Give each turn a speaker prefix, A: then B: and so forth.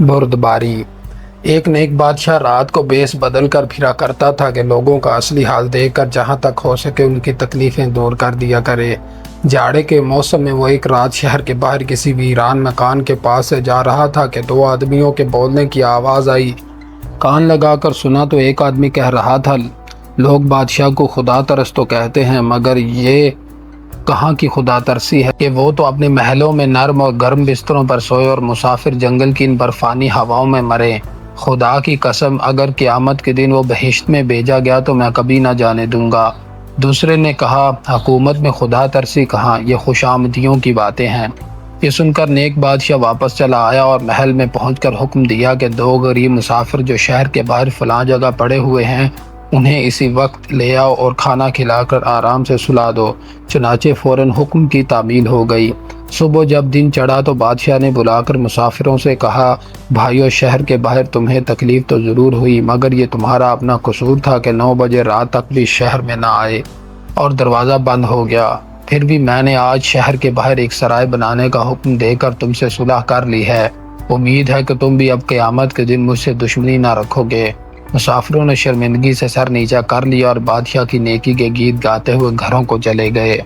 A: بردباری۔ ایک نیک بادشاہ رات کو بیس بدل کر پھرا کرتا تھا کہ لوگوں کا اصلی حال دیکھ کر جہاں تک ہو سکے ان کی تکلیفیں دور کر دیا کرے۔ جاڑے کے موسم میں وہ ایک رات شہر کے باہر کسی ویران مکان کے پاس سے جا رہا تھا کہ دو آدمیوں کے بولنے کی آواز آئی۔ کان لگا کر سنا تو ایک آدمی کہہ رہا تھا، لوگ بادشاہ کو خدا ترس تو کہتے ہیں، مگر یہ کہاں کی خدا ترسی ہے کہ وہ تو اپنے محلوں میں نرم اور گرم بستروں پر سوئے اور مسافر جنگل کی ان برفانی ہواؤں میں مرے۔ خدا کی قسم، اگر قیامت کے دن وہ بہشت میں بھیجا گیا تو میں کبھی نہ جانے دوں گا۔ دوسرے نے کہا، حکومت میں خدا ترسی کہاں، یہ خوش آمدیوں کی باتیں ہیں۔ یہ سن کر نیک بادشاہ واپس چلا آیا اور محل میں پہنچ کر حکم دیا کہ دو غریب مسافر جو شہر کے باہر فلاں جگہ پڑے ہوئے ہیں انہیں اسی وقت لے آؤ اور کھانا کھلا کر آرام سے سلا دو۔ چنانچہ فوراً حکم کی تعمیل ہو گئی۔ صبح جب دن چڑھا تو بادشاہ نے بلا کر مسافروں سے کہا، بھائیو، شہر کے باہر تمہیں تکلیف تو ضرور ہوئی، مگر یہ تمہارا اپنا قصور تھا کہ 9 بجے رات تک بھی شہر میں نہ آئے اور دروازہ بند ہو گیا۔ پھر بھی میں نے آج شہر کے باہر ایک سرائے بنانے کا حکم دے کر تم سے صلح کر لی ہے۔ امید ہے کہ تم بھی اب قیامت کے دن مجھ سے دشمنی نہ رکھو گے۔ مسافروں نے شرمندگی سے سر نیچا کر لیا اور بادشاہ کی نیکی کے گیت گاتے ہوئے گھروں کو چلے گئے۔